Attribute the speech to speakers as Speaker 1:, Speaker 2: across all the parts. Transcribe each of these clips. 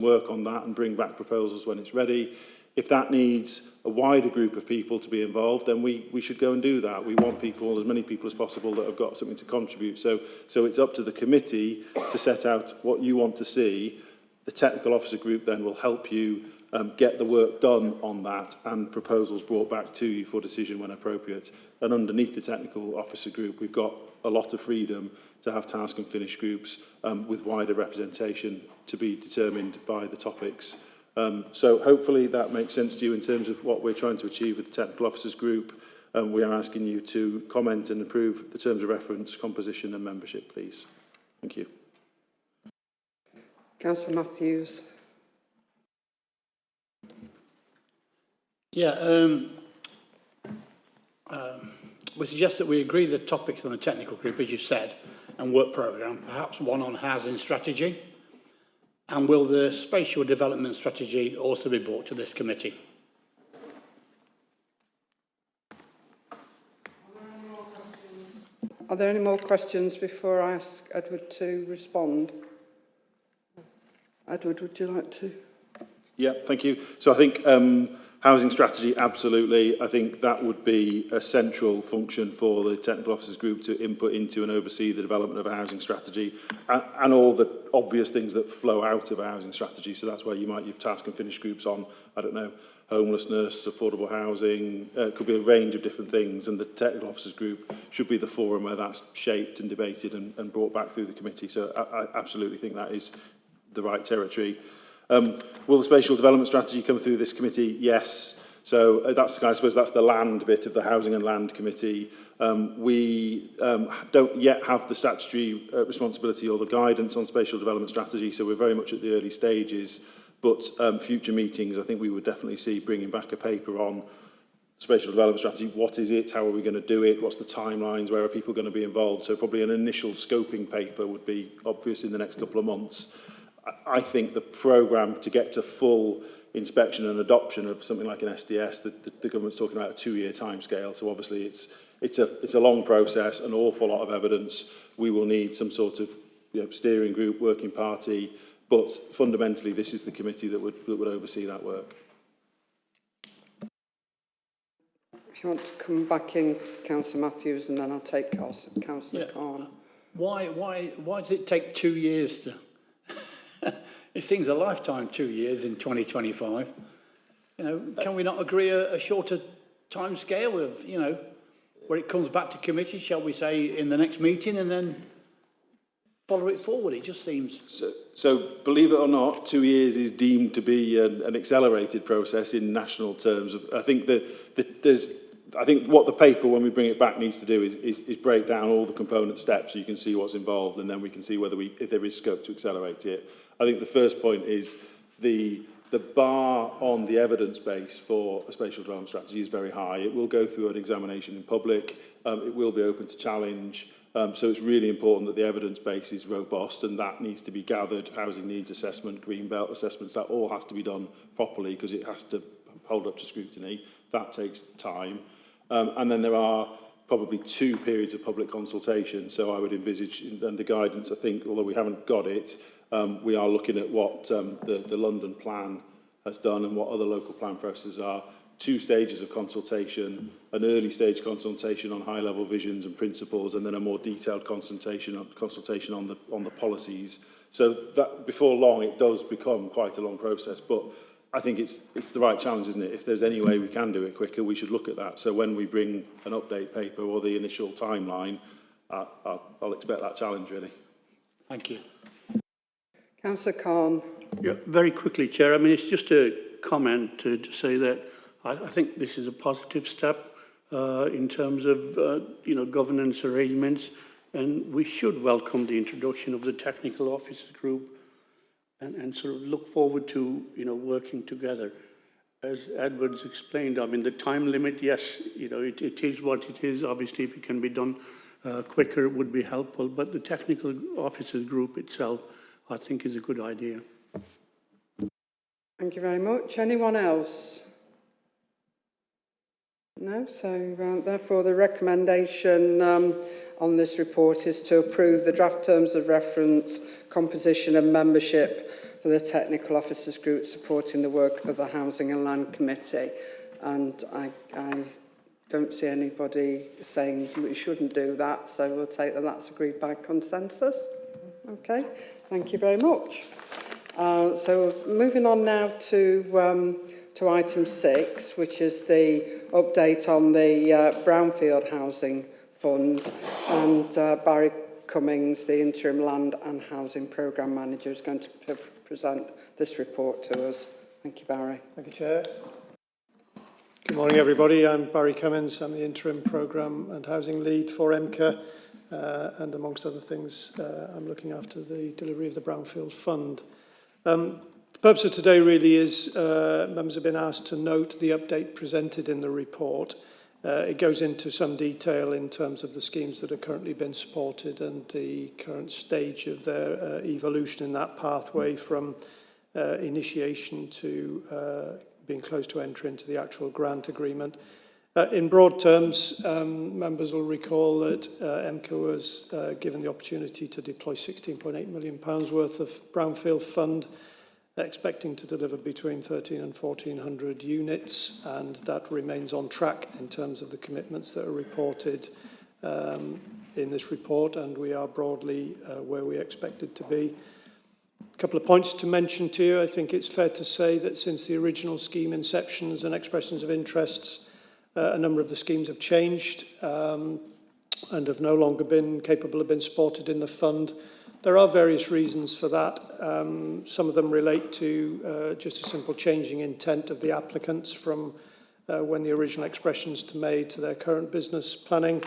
Speaker 1: work on that and bring back proposals when it's ready. If that needs a wider group of people to be involved, then we should go and do that. We want people, as many people as possible, that have got something to contribute. So it's up to the committee to set out what you want to see. The technical officer group then will help you get the work done on that and proposals brought back to you for decision when appropriate. And underneath the technical officer group, we've got a lot of freedom to have task and finish groups with wider representation to be determined by the topics. So hopefully that makes sense to you in terms of what we're trying to achieve with the technical officers group. We are asking you to comment and approve the terms of reference, composition and membership, please. Thank you.
Speaker 2: Councillor Matthews.
Speaker 3: Yeah, we suggest that we agree the topics on the technical group, as you said, and work programme, perhaps one on housing strategy. And will the spatial development strategy also be brought to this committee?
Speaker 2: Are there any more questions before I ask Edward to respond? Edward, would you like to?
Speaker 1: Yeah, thank you. So I think housing strategy, absolutely. I think that would be a central function for the technical officers group to input into and oversee the development of a housing strategy and all the obvious things that flow out of a housing strategy. So that's where you might have task and finish groups on, I don't know, homelessness, affordable housing, it could be a range of different things, and the technical officers group should be the forum where that's shaped and debated and brought back through the committee. So I absolutely think that is the right territory. Will the spatial development strategy come through this committee? Yes. So that's, I suppose that's the land bit of the Housing and Land Committee. We don't yet have the statutory responsibility or the guidance on spatial development strategy, so we're very much at the early stages. But future meetings, I think we would definitely see bringing back a paper on spatial development strategy. What is it? How are we going to do it? What's the timelines? Where are people going to be involved? So probably an initial scoping paper would be obvious in the next couple of months. I think the programme to get to full inspection and adoption of something like an SDS, the government's talking about a 2-year timescale. So obviously it's a long process, an awful lot of evidence. We will need some sort of steering group, working party, but fundamentally this is the committee that would oversee that work.
Speaker 2: If you want to come back in, Councillor Matthews, and then I'll take Councillor Khan.
Speaker 3: Why does it take 2 years to... It seems a lifetime, 2 years in 2025. Can we not agree a shorter time scale of, where it comes back to committee, shall we say, in the next meeting, and then follow it forward? It just seems...
Speaker 1: So believe it or not, 2 years is deemed to be an accelerated process in national terms. I think I think what the paper, when we bring it back, needs to do is break down all the component steps so you can see what's involved, and then we can see whether if there is scope to accelerate it. I think the first point is the bar on the evidence base for a spatial development strategy is very high. It will go through an examination in public. It will be open to challenge. So it's really important that the evidence base is robust, and that needs to be gathered. Housing needs assessment, green belt assessments, that all has to be done properly because it has to hold up to scrutiny. That takes time. And then there are probably 2 periods of public consultation. So I would envisage, and the guidance, I think, although we haven't got it, we are looking at what the London plan has done and what other local plan processes are. 2 stages of consultation, an early stage consultation on high-level visions and principles, and then a more detailed consultation on the policies. So that before long, it does become quite a long process. But I think it's the right challenge, isn't it? If there's any way we can do it quicker, we should look at that. So when we bring an update paper or the initial timeline, I'll expect that challenge, really.
Speaker 3: Thank you.
Speaker 2: Councillor Khan.
Speaker 4: Yeah, very quickly, Chair. I mean, it's just a comment to say that I think this is a positive step in terms of, governance arrangements, and we should welcome the introduction of the technical officers group and sort of look forward to, working together. As Edward's explained, I mean, the time limit, yes, it is what it is. Obviously, if it can be done quicker, it would be helpful. But the technical officers group itself, I think, is a good idea.
Speaker 2: Thank you very much. Anyone else? No? So, therefore, the recommendation on this report is to approve the draft terms of reference, composition and membership for the Technical Officers Group supporting the work of the Housing and Land Committee. And I don't see anybody saying we shouldn't do that, so we'll take that that's agreed by consensus. Okay, thank you very much. So moving on now to item 6, which is the update on the Brownfield Housing Fund, and Barry Cummings, the Interim Land and Housing Programme Manager, is going to present this report to us. Thank you, Barry.
Speaker 5: Thank you, Chair. Good morning, everybody. I'm Barry Cummings. I'm the Interim Programme and Housing Lead for EMCCA, and amongst other things, I'm looking after the delivery of the Brownfield Fund. The purpose of today really is members have been asked to note the update presented in the report. It goes into some detail in terms of the schemes that are currently being supported and the current stage of their evolution in that pathway from initiation to being close to entry into the actual grant agreement. In broad terms, members will recall that EMCCA was given the opportunity to deploy £16.8 million worth of Brownfield Fund, expecting to deliver between 1,300 and 1,400 units, and that remains on track in terms of the commitments that are reported in this report, and we are broadly where we expected to be. A couple of points to mention to you. I think it's fair to say that since the original scheme inceptions and expressions of interests, a number of the schemes have changed and have no longer been capable of being supported in the fund. There are various reasons for that. Some of them relate to just a simple changing intent of the applicants from when the original expressions were made to their current business planning.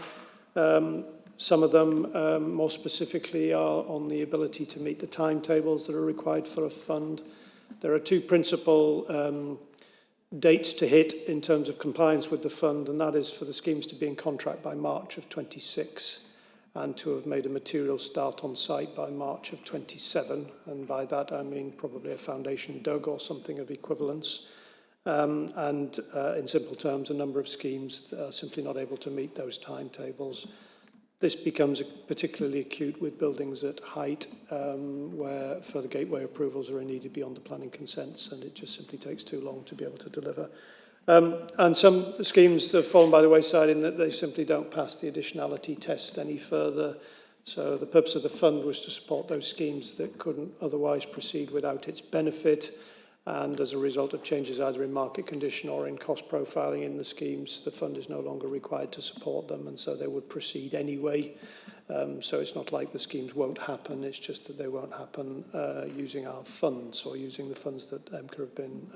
Speaker 5: Some of them, more specifically, are on the ability to meet the timetables that are required for a fund. There are two principal dates to hit in terms of compliance with the fund, and that is for the schemes to be in contract by March of 26 and to have made a material start on site by March of 27. And by that, I mean probably a foundation dug or something of equivalence. In simple terms, a number of schemes are simply not able to meet those timetables. This becomes particularly acute with buildings at height where further gateway approvals are needed beyond the planning consents, and it just simply takes too long to be able to deliver. And some schemes have fallen by the wayside in that they simply don't pass the additionality test any further. So the purpose of the fund was to support those schemes that couldn't otherwise proceed without its benefit. And as a result of changes either in market condition or in cost profiling in the schemes, the fund is no longer required to support them, and so they would proceed anyway. So it's not like the schemes won't happen, it's just that they won't happen using our funds or using the funds that EMCCA have been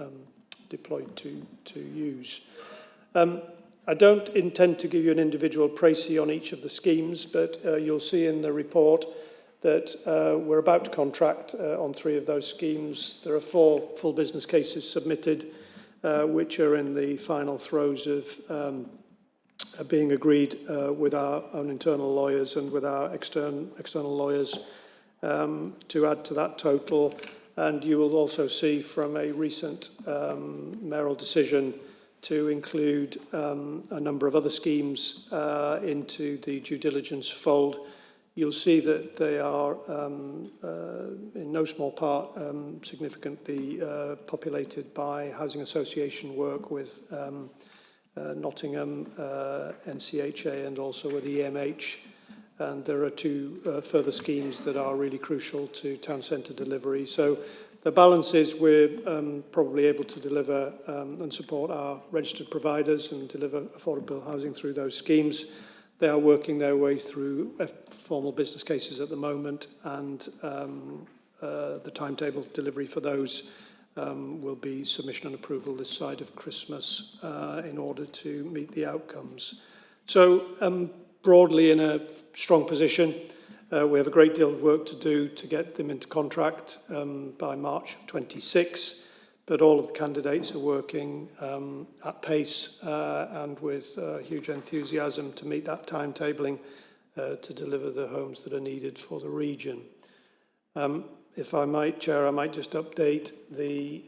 Speaker 5: deployed to use. I don't intend to give you an individual précis on each of the schemes, but you'll see in the report that we're about to contract on 3 of those schemes. There are 4 full business cases submitted, which are in the final throes of being agreed with our own internal lawyers and with our external lawyers to add to that total. And you will also see from a recent mayoral decision to include a number of other schemes into the due diligence fold. You'll see that they are, in no small part, significantly populated by housing association work with Nottingham, NCHA, and also with EMH. And there are 2 further schemes that are really crucial to town centre delivery. So the balance is we're probably able to deliver and support our registered providers and deliver affordable housing through those schemes. They are working their way through formal business cases at the moment, and the timetable of delivery for those will be submission and approval this side of Christmas in order to meet the outcomes. So broadly in a strong position. We have a great deal of work to do to get them into contract by March of 26. But all of the candidates are working at pace and with huge enthusiasm to meet that timetabling to deliver the homes that are needed for the region. If I might, Chair, I might just update the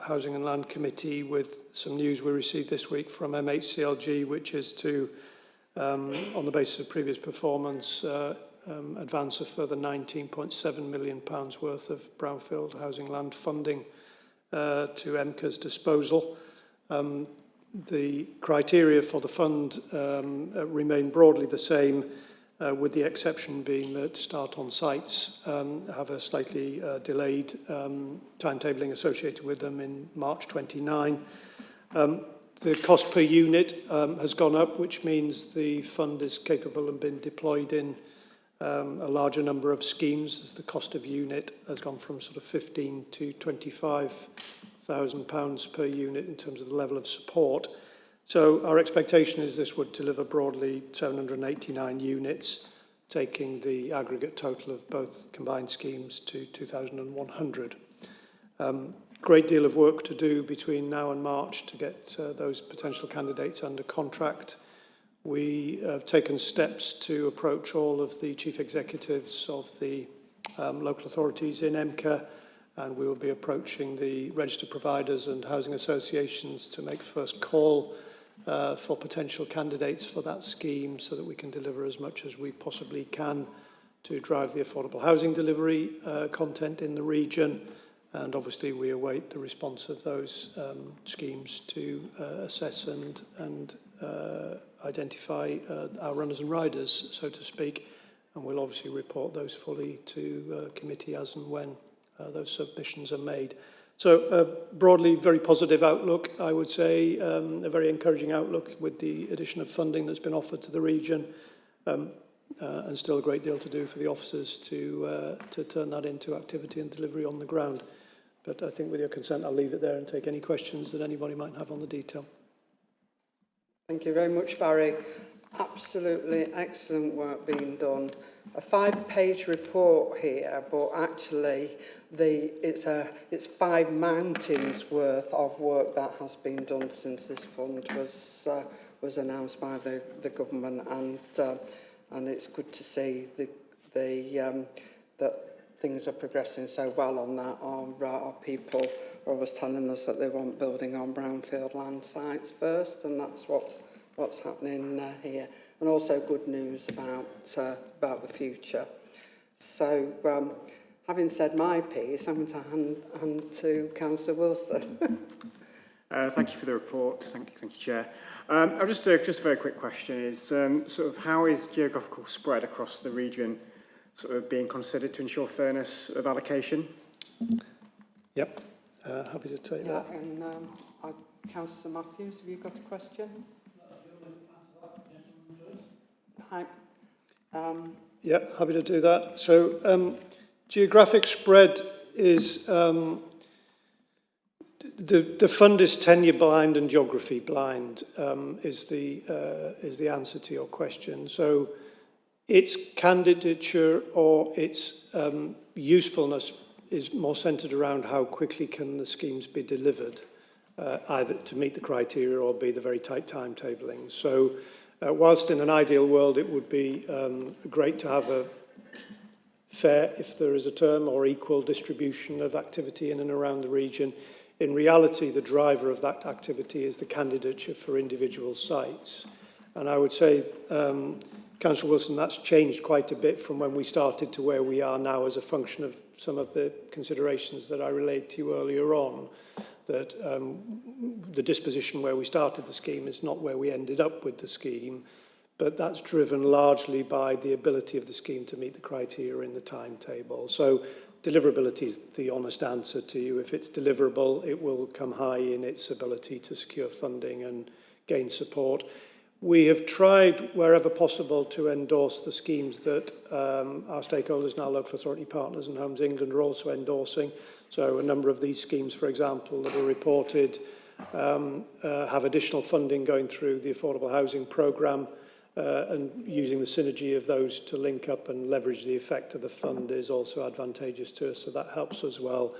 Speaker 5: Housing and Land Committee with some news we received this week from MHCLG, which is to, on the basis of previous performance, advance a further £19.7 million worth of brownfield housing land funding to EMCCA's disposal. The criteria for the fund remain broadly the same, with the exception being that start-on sites have a slightly delayed timetabling associated with them in March 29. The cost per unit has gone up, which means the fund is capable of being deployed in a larger number of schemes, as the cost of unit has gone from sort of £15,000 to £25,000 per unit in terms of the level of support. So our expectation is this would deliver broadly 789 units, taking the aggregate total of both combined schemes to 2,100. Great deal of work to do between now and March to get those potential candidates under contract. We have taken steps to approach all of the chief executives of the local authorities in EMCCA, and we will be approaching the registered providers and housing associations to make first call for potential candidates for that scheme, so that we can deliver as much as we possibly can to drive the affordable housing delivery content in the region. And obviously we await the response of those schemes to assess and identify our runners and riders, so to speak, and we'll obviously report those fully to committee as and when those submissions are made. So broadly, very positive outlook, I would say, a very encouraging outlook with the addition of funding that's been offered to the region, and still a great deal to do for the officers to turn that into activity and delivery on the ground. But I think with your consent, I'll leave it there and take any questions that anybody might have on the detail.
Speaker 2: Thank you very much, Barry. Absolutely excellent work being done. A 5-page report here, but actually it's 5 mountains worth of work that has been done since this fund was announced by the government, and it's good to see that things are progressing so well on that. Our people are always telling us that they want building on brownfield land sites first, and that's what's happening here. And also good news about the future. So, having said my piece, I'm going to hand to Councillor Wilson.
Speaker 6: Thank you for the report. Thank you, Chair. I'll just a very quick question is sort of how is geographical spread across the region sort of being considered to ensure fairness of allocation?
Speaker 5: Yep, happy to take that.
Speaker 2: And Councillor Matthews, have you got a question? Hi.
Speaker 5: Yeah, happy to do that. So geographic spread is, the fund is tenure blind and geography blind, is the answer to your question. So its candidature or its usefulness is more centred around how quickly can the schemes be delivered, either to meet the criteria or be the very tight timetabling. So whilst in an ideal world it would be great to have a fair, if there is a term, or equal distribution of activity in and around the region, in reality the driver of that activity is the candidature for individual sites. And I would say, Councillor Wilson, that's changed quite a bit from when we started to where we are now as a function of some of the considerations that I relayed to you earlier on, that the disposition where we started the scheme is not where we ended up with the scheme, but that's driven largely by the ability of the scheme to meet the criteria in the timetable. So deliverability is the honest answer to you. If it's deliverable, it will come high in its ability to secure funding and gain support. We have tried, wherever possible, to endorse the schemes that our stakeholders and our local authority partners and Homes England are also endorsing. So a number of these schemes, for example, that are reported have additional funding going through the affordable housing programme, and using the synergy of those to link up and leverage the effect of the fund is also advantageous to us, so that helps as well.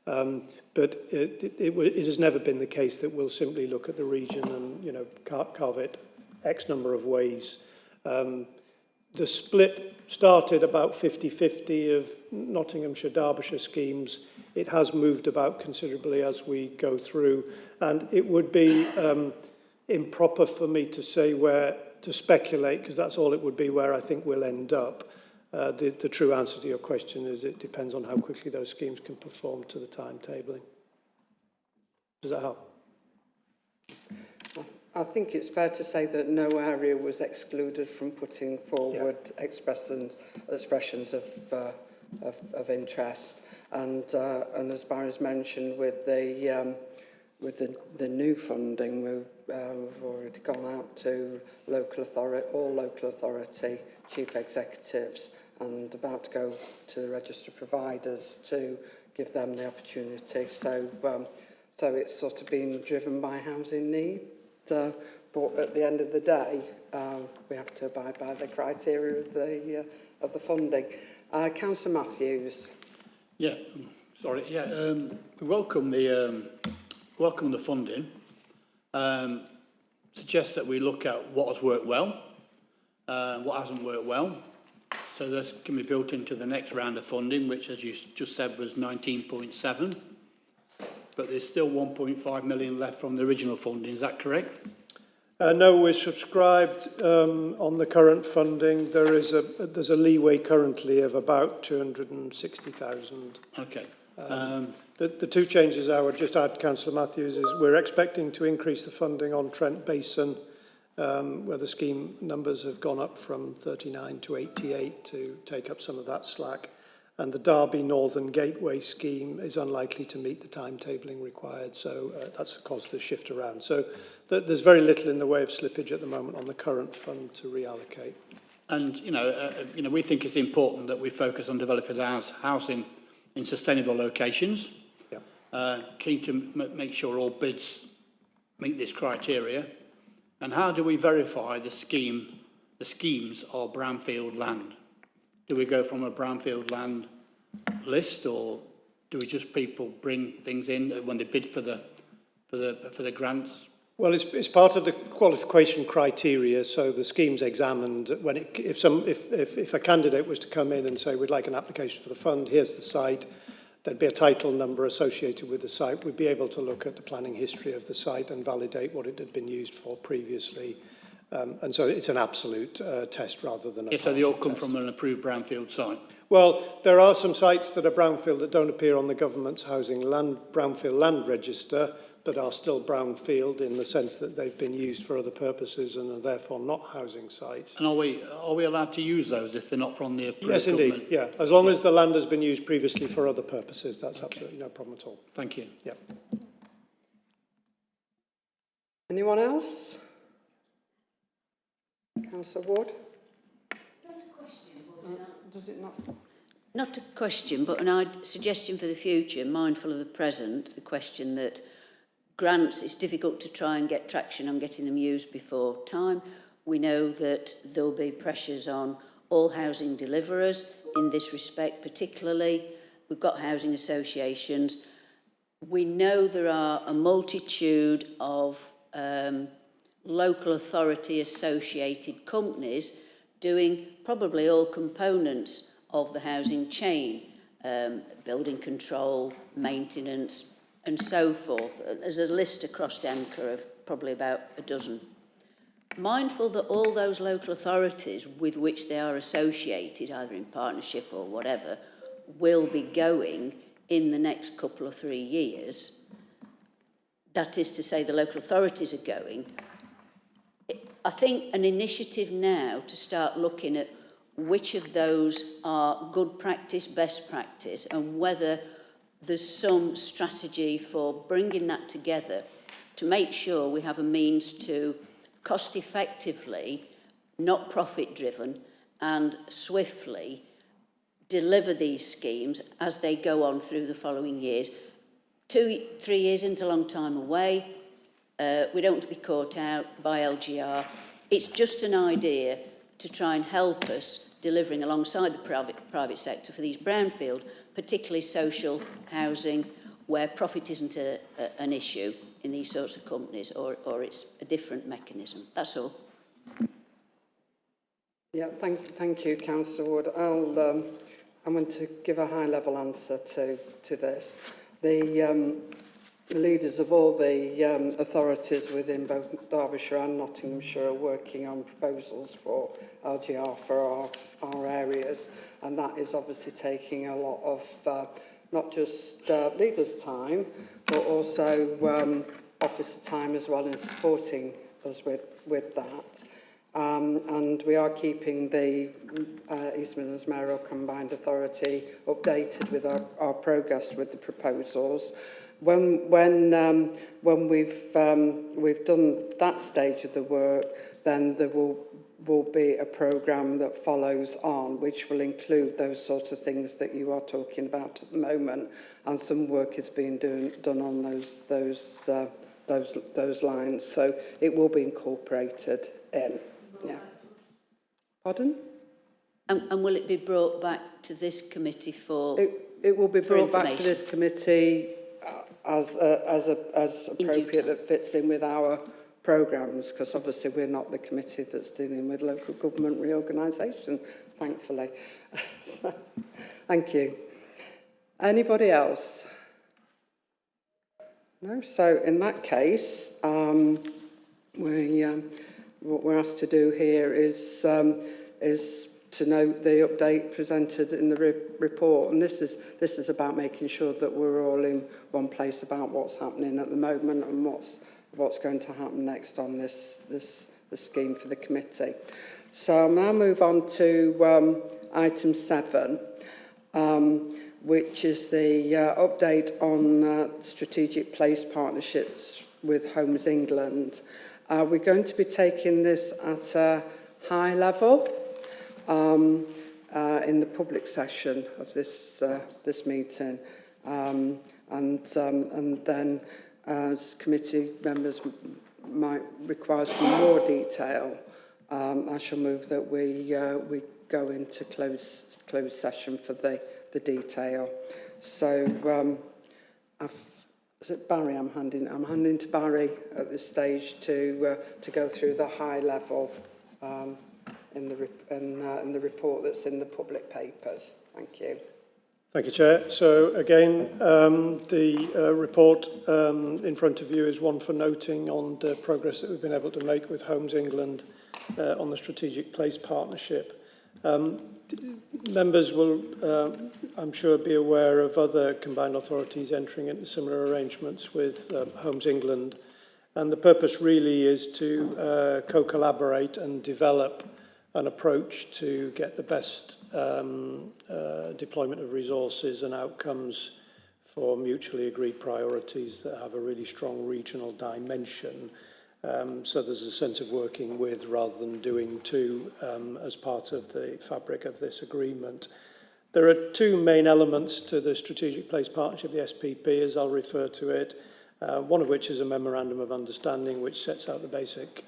Speaker 5: But it has never been the case that we'll simply look at the region and carve it X number of ways. The split started about 50-50 of Nottinghamshire, Derbyshire schemes. It has moved about considerably as we go through, and it would be improper for me to say to speculate, because that's all it would be, where I think we'll end up. The true answer to your question is it depends on how quickly those schemes can perform to the timetabling. Does that help?
Speaker 2: I think it's fair to say that no area was excluded from putting forward expressions of interest, and as Barry's mentioned, with the new funding, we've already gone out to all local authority chief executives, and about to go to the register providers to give them the opportunity. So it's sort of been driven by housing need. But at the end of the day, we have to abide by the criteria of the funding. Councillor Matthews.
Speaker 3: Yeah, sorry. Yeah, we welcome the funding. Suggest that we look at what has worked well, what hasn't worked well. So this can be built into the next round of funding, which, as you just said, was 19.7. But there's still 1.5 million left from the original funding. Is that correct?
Speaker 5: No, we're subscribed on the current funding. There's a leeway currently of about 260,000.
Speaker 3: Okay.
Speaker 5: The two changes I would just add, Councillor Matthews, is we're expecting to increase the funding on Trent Basin, where the scheme numbers have gone up from 39 to 88 to take up some of that slack. And the Derby Northern Gateway scheme is unlikely to meet the timetabling required, so that's caused the shift around. So there's very little in the way of slippage at the moment on the current fund to reallocate.
Speaker 3: And, we think it's important that we focus on developing housing in sustainable locations. Yeah. Keen to make sure all bids meet this criteria. And how do we verify the schemes are brownfield land? Do we go from a brownfield land list, or do we just people bring things in when they bid for the grants?
Speaker 5: Well, it's part of the qualification criteria. So the scheme's examined when if a candidate was to come in and say we'd like an application for the fund, here's the site. There'd be a title number associated with the site. We'd be able to look at the planning history of the site and validate what it had been used for previously. And so it's an absolute test rather than a
Speaker 3: so they all come from an approved brownfield site?
Speaker 5: Well, there are some sites that are brownfield that don't appear on the government's brownfield land register, but are still brownfield in the sense that they've been used for other purposes and are therefore not housing sites.
Speaker 3: And are we allowed to use those if they're not from the approved
Speaker 5: Yes, indeed.
Speaker 3: government?
Speaker 5: Yeah, as long as the land has been used previously for other purposes, that's absolutely no problem at all.
Speaker 3: Thank you.
Speaker 5: Yeah.
Speaker 2: Anyone else? Councillor Ward? Does it not?
Speaker 7: Not a question, but an suggestion for the future, mindful of the present, the question that grants, it's difficult to try and get traction on getting them used before time. We know that there'll be pressures on all housing deliverers in this respect, particularly. We've got housing associations. We know there are a multitude of local authority associated companies doing probably all components of the housing chain, building control, maintenance, and so forth. There's a list across EMCCA of probably about a dozen. Mindful that all those local authorities with which they are associated, either in partnership or whatever, will be going in the next couple of 3 years. That is to say, the local authorities are going. I think an initiative now to start looking at which of those are good practice, best practice, and whether there's some strategy for bringing that together to make sure we have a means to cost effectively, not profit driven, and swiftly deliver these schemes as they go on through the following years. 2, 3 years into a long time away. We don't want to be caught out by LGR. It's just an idea to try and help us delivering alongside the private sector for these brownfield, particularly social housing, where profit isn't an issue in these sorts of companies, or it's a different mechanism. That's all.
Speaker 2: Yeah, thank you, Councillor Wood. I'm going to give a high-level answer to this. The leaders of all the authorities within both Derbyshire and Nottinghamshire are working on proposals for LGR for our areas, and that is obviously taking a lot of not just leaders' time, but also officer time as well in supporting us with that. And we are keeping the East Midlands Mayoral Combined Authority updated with our progress with the proposals. When we've done that stage of the work, then there will be a programme that follows on, which will include those sorts of things that you are talking about at the moment, and some work is being done on those lines. So it will be incorporated in. Yeah. Pardon?
Speaker 7: And will it be brought back to this committee for?
Speaker 2: It will be brought back to this committee as appropriate, that fits in with our programmes, because obviously we're not the committee that's dealing with local government reorganisation, thankfully. So, thank you. Anybody else? No? So in that case, what we're asked to do here is to note the update presented in the report, and this is about making sure that we're all in one place about what's happening at the moment and what's going to happen next on this scheme for the committee. So I'll now move on to item 7, which is the update on strategic place partnerships with Homes England. We're going to be taking this at a high level in the public session of this meeting, and then as committee members might require some more detail, I shall move that we go into closed session for the detail. So is it Barry I'm handing to Barry at this stage to go through the high level in the report that's in the public papers. Thank you.
Speaker 5: Thank you, Chair. So again, the report in front of you is one for noting on the progress that we've been able to make with Homes England on the strategic place partnership. Members will, I'm sure, be aware of other combined authorities entering into similar arrangements with Homes England, and the purpose really is to co-collaborate and develop an approach to get the best deployment of resources and outcomes for mutually agreed priorities that have a really strong regional dimension. So there's a sense of working with rather than doing to as part of the fabric of this agreement. There are two main elements to the Strategic Place Partnership, the SPP, as I'll refer to it, one of which is a Memorandum of Understanding which sets out the basic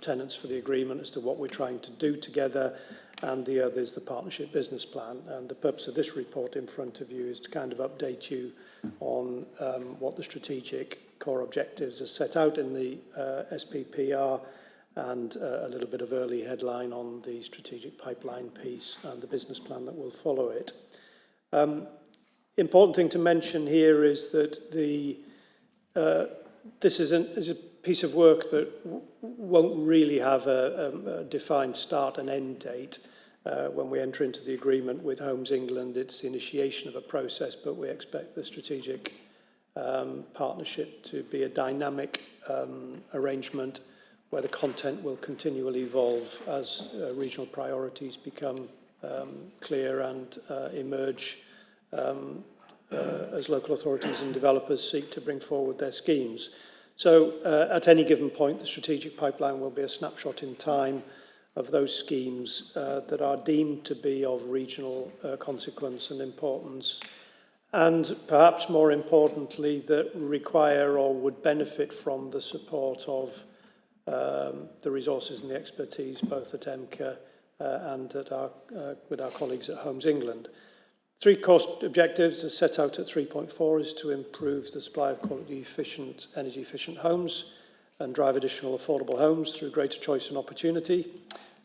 Speaker 5: tenets for the agreement as to what we're trying to do together, and the other is the Partnership Business Plan. And the purpose of this report in front of you is to kind of update you on what the strategic core objectives are set out in the SPP are, and a little bit of early headline on the strategic pipeline piece and the business plan that will follow it. Important thing to mention here is that this is a piece of work that won't really have a defined start and end date. When we enter into the agreement with Homes England, it's the initiation of a process, but we expect the strategic partnership to be a dynamic arrangement where the content will continually evolve as regional priorities become clear and emerge as local authorities and developers seek to bring forward their schemes. So at any given point, the strategic pipeline will be a snapshot in time of those schemes that are deemed to be of regional consequence and importance, and perhaps more importantly, that require or would benefit from the support of the resources and the expertise both at EMCCA and at with our colleagues at Homes England. Three cost objectives are set out at 3.4 is to improve the supply of quality efficient, energy efficient homes and drive additional affordable homes through greater choice and opportunity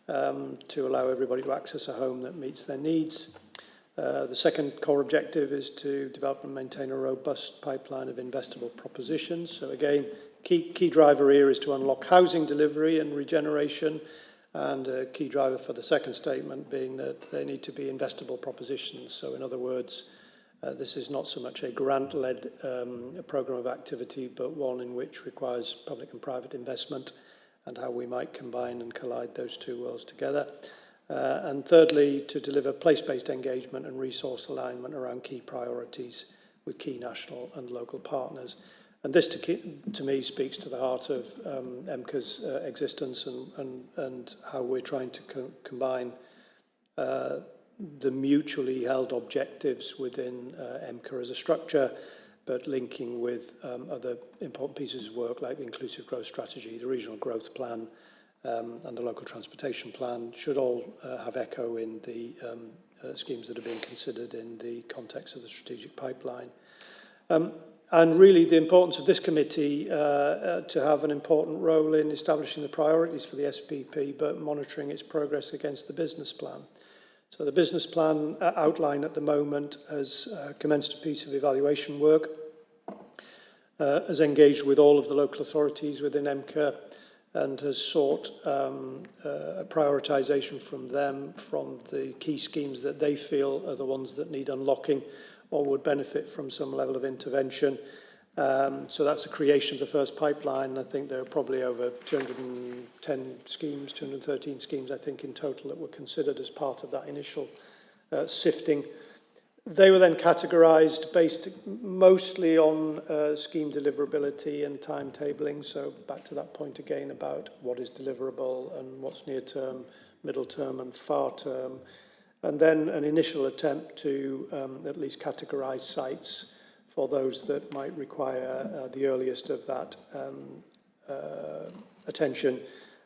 Speaker 5: to allow everybody to access a home that meets their needs. The second core objective is to develop and maintain a robust pipeline of investable propositions. So again, key driver here is to unlock housing delivery and regeneration, and a key driver for the second statement being that they need to be investable propositions. So in other words, this is not so much a grant-led programme of activity, but one in which requires public and private investment and how we might combine and collide those two worlds together. And thirdly, to deliver place-based engagement and resource alignment around key priorities with key national and local partners. And this, to me, speaks to the heart of EMCCA's existence and how we're trying to combine the mutually held objectives within EMCCA as a structure, but linking with other important pieces of work like the Inclusive Growth Strategy, the Regional Growth Plan, and the Local Transportation Plan should all have echo in the schemes that are being considered in the context of the strategic pipeline. And really the importance of this committee to have an important role in establishing the priorities for the SPP, but monitoring its progress against the business plan. So the business plan outline at the moment has commenced a piece of evaluation work, has engaged with all of the local authorities within EMCCA, and has sought a prioritisation from them from the key schemes that they feel are the ones that need unlocking or would benefit from some level of intervention. So that's the creation of the first pipeline. I think there are probably over 210 schemes, 213 schemes, I think, in total that were considered as part of that initial sifting. They were then categorised based mostly on scheme deliverability and timetabling. So back to that point again about what is deliverable and what's near term, middle term and far term. And then an initial attempt to at least categorise sites for those that might require the earliest of that attention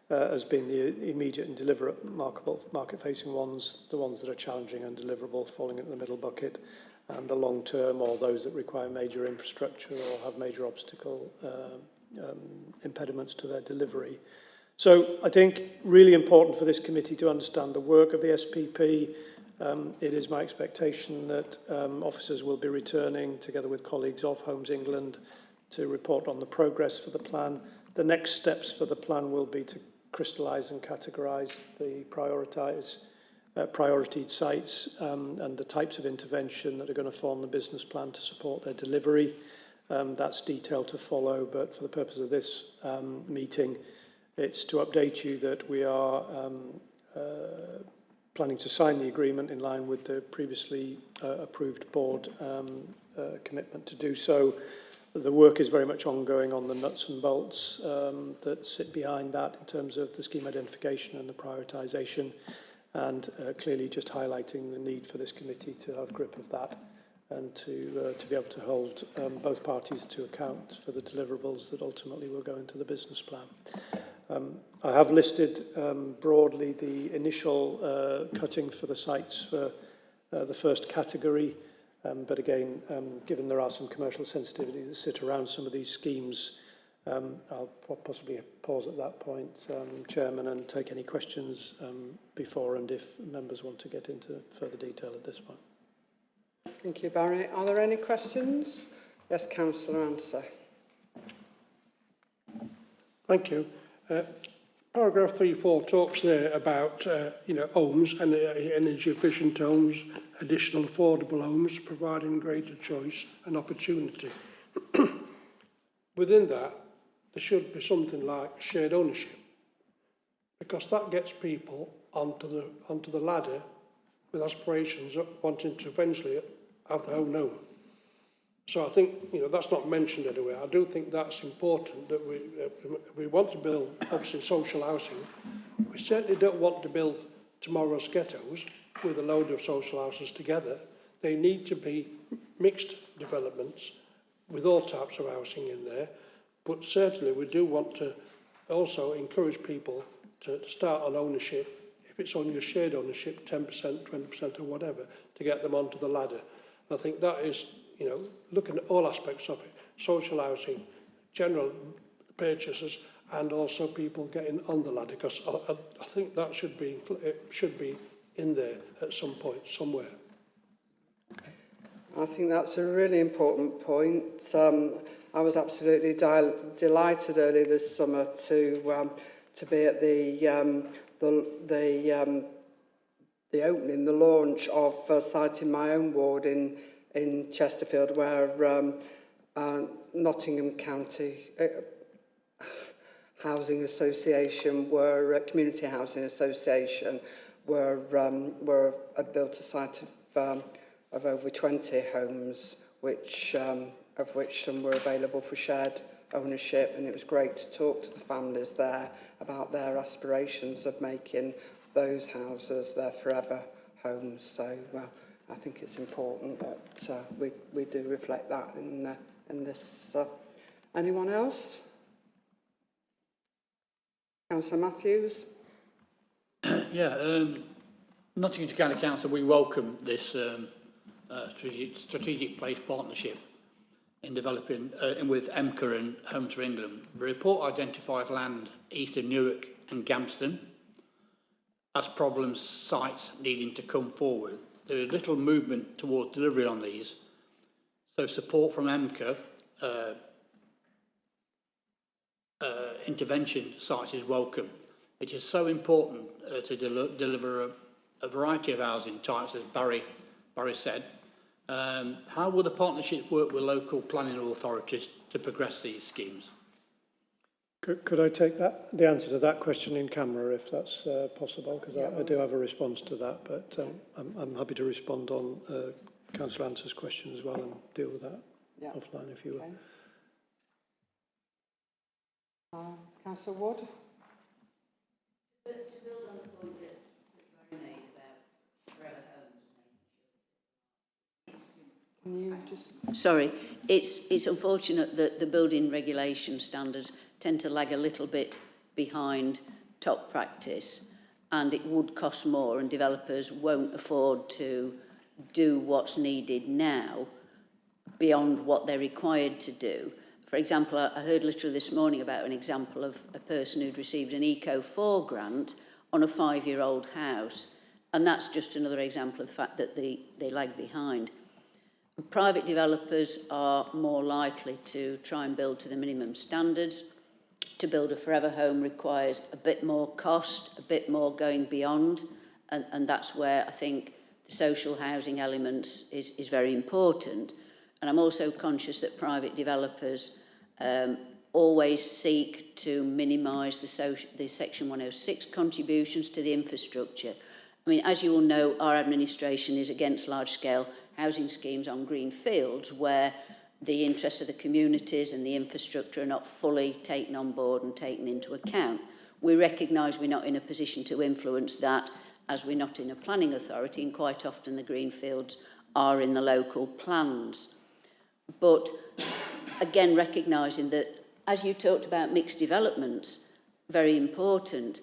Speaker 5: has been the immediate and marketable market-facing ones, the ones that are challenging and deliverable falling into the middle bucket, and the long-term or those that require major infrastructure or have major obstacle impediments to their delivery. So I think really important for this committee to understand the work of the SPP. It is my expectation that officers will be returning together with colleagues of Homes England to report on the progress for the plan. The next steps for the plan will be to crystallise and categorise the prioritised sites and the types of intervention that are going to form the business plan to support their delivery. That's detail to follow, but for the purpose of this meeting, it's to update you that we are planning to sign the agreement in line with the previously approved board commitment to do so. The work is very much ongoing on the nuts and bolts that sit behind that in terms of the scheme identification and the prioritisation, and clearly just highlighting the need for this committee to have grip of that and to be able to hold both parties to account for the deliverables that ultimately will go into the business plan. I have listed broadly the initial cutting for the sites for the first category. But again, given there are some commercial sensitivities that sit around some of these schemes, I'll possibly pause at that point, Chairman, and take any questions before and if members want to get into further detail at this point.
Speaker 2: Thank you, Barry. Are there any questions? Yes, Councillor Answer.
Speaker 8: Thank you. Paragraph 3.4 talks there about homes and energy efficient homes, additional affordable homes, providing greater choice and opportunity. Within that, there should be something like shared ownership, because that gets people onto the ladder with aspirations of wanting to eventually have their own home. So I think that's not mentioned anywhere. I do think that's important, that we want to build obviously social housing. We certainly don't want to build tomorrow's ghettos with a load of social houses together. They need to be mixed developments with all types of housing in there. But certainly we do want to also encourage people to start on ownership, if it's on your shared ownership, 10%, 20% or whatever, to get them onto the ladder. And I think that is, looking at all aspects of it, social housing, general purchases, and also people getting on the ladder, because I think that should be in there at some point, somewhere.
Speaker 2: I think that's a really important point. I was absolutely delighted earlier this summer to be at the opening, the launch of a site in my own ward in Chesterfield, where Nottingham County Housing Association Community Housing Association had built a site of over 20 homes, of which some were available for shared ownership, and it was great to talk to the families there about their aspirations of making those houses their forever homes. So I think it's important that we do reflect that in this. Anyone else? Councillor Matthews?
Speaker 3: Yeah, Nottingham County Council, we welcome this strategic place partnership in developing with EMCCA and Homes for England. The report identifies land east of Newark and Gamston as problem sites needing to come forward. There is little movement towards delivery on these, so support from EMCCA intervention sites is welcome. It is so important to deliver a variety of housing types, as Barry said. How will the partnerships work with local planning authorities to progress these schemes?
Speaker 5: Could I take the answer to that question in camera, if that's possible? Because I do have a response to that, but I'm happy to respond on Councillor Answer's question as well and deal with that offline, if you will.
Speaker 2: Okay. Councillor Wood?
Speaker 7: To build on the point that Barry made about forever homes,
Speaker 2: Can you just...
Speaker 7: sorry, it's unfortunate that the building regulation standards tend to lag a little bit behind top practice, and it would cost more, and developers won't afford to do what's needed now beyond what they're required to do. For example, I heard literally this morning about an example of a person who'd received an Eco4 grant on a 5-year-old house, and that's just another example of the fact that they lag behind. Private developers are more likely to try and build to the minimum standards. To build a forever home requires a bit more cost, a bit more going beyond, and that's where I think the social housing elements is very important. And I'm also conscious that private developers always seek to minimise the Section 106 contributions to the infrastructure. I mean, as you all know, our administration is against large-scale housing schemes on green fields where the interests of the communities and the infrastructure are not fully taken on board and taken into account. We recognise we're not in a position to influence that, as we're not in a planning authority, and quite often the green fields are in the local plans. But again, recognising that, as you talked about mixed developments, very important,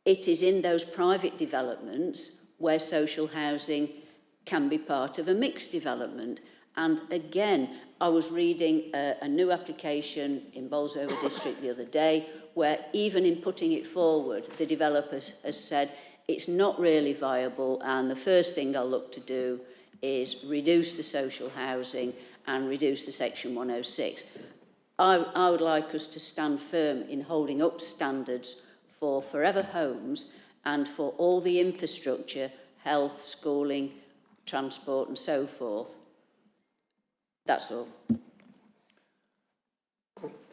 Speaker 7: it is in those private developments where social housing can be part of a mixed development. And again, I was reading a new application in Bolsover District the other day where even in putting it forward, the developer has said it's not really viable, and the first thing I'll look to do is reduce the social housing and reduce the Section 106. I would like us to stand firm in holding up standards for forever homes and for all the infrastructure, health, schooling, transport and so forth. That's all.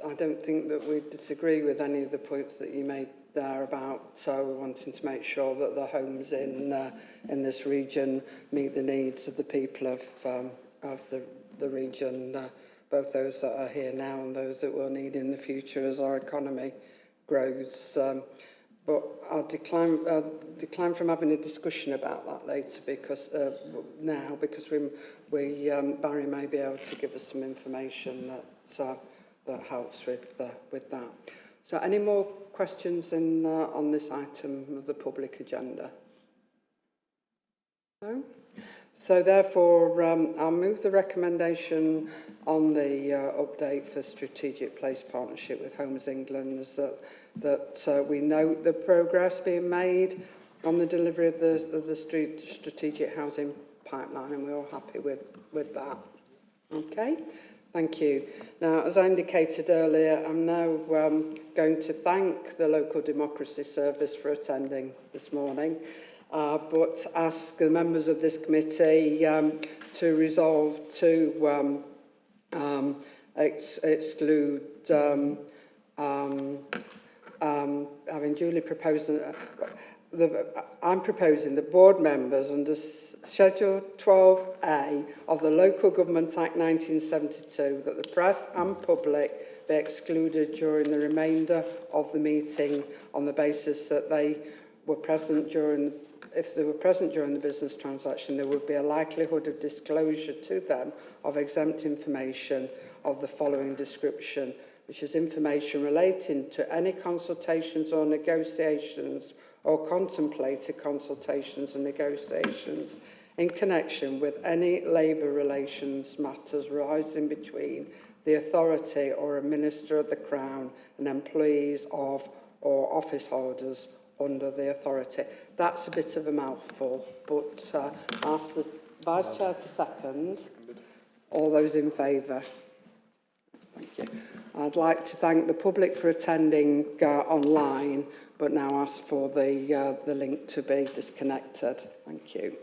Speaker 2: I don't think that we disagree with any of the points that you made there about wanting to make sure that the homes in this region meet the needs of the people of the region, both those that are here now and those that we'll need in the future as our economy grows. But I'll decline from having a discussion about that later because Barry may be able to give us some information that helps with that. So, any more questions on this item of the public agenda? No. So therefore, I'll move the recommendation on the update for strategic place partnership with Homes England is that we note the progress being made on the delivery of the strategic housing pipeline, and we're all happy with that. Okay, thank you. Now, as I indicated earlier, I'm now going to thank the Local Democracy Service for attending this morning, but ask the members of this committee to resolve to exclude having duly proposed, I'm proposing that board members under Schedule 12A of the Local Government Act 1972 that the press and public be excluded during the remainder of the meeting on the basis that they were present during, if they were present during the business transaction, there would be a likelihood of disclosure to them of exempt information of the following description, which is information relating to any consultations or negotiations or contemplated consultations and negotiations in connection with any labour relations matters arising between the authority or a minister of the Crown and employees of or office holders under the authority. That's a bit of a mouthful, but ask the Vice Chair to second. All those in favour? Thank you. I'd like to thank the public for attending online, but now ask for the link to be disconnected. Thank you.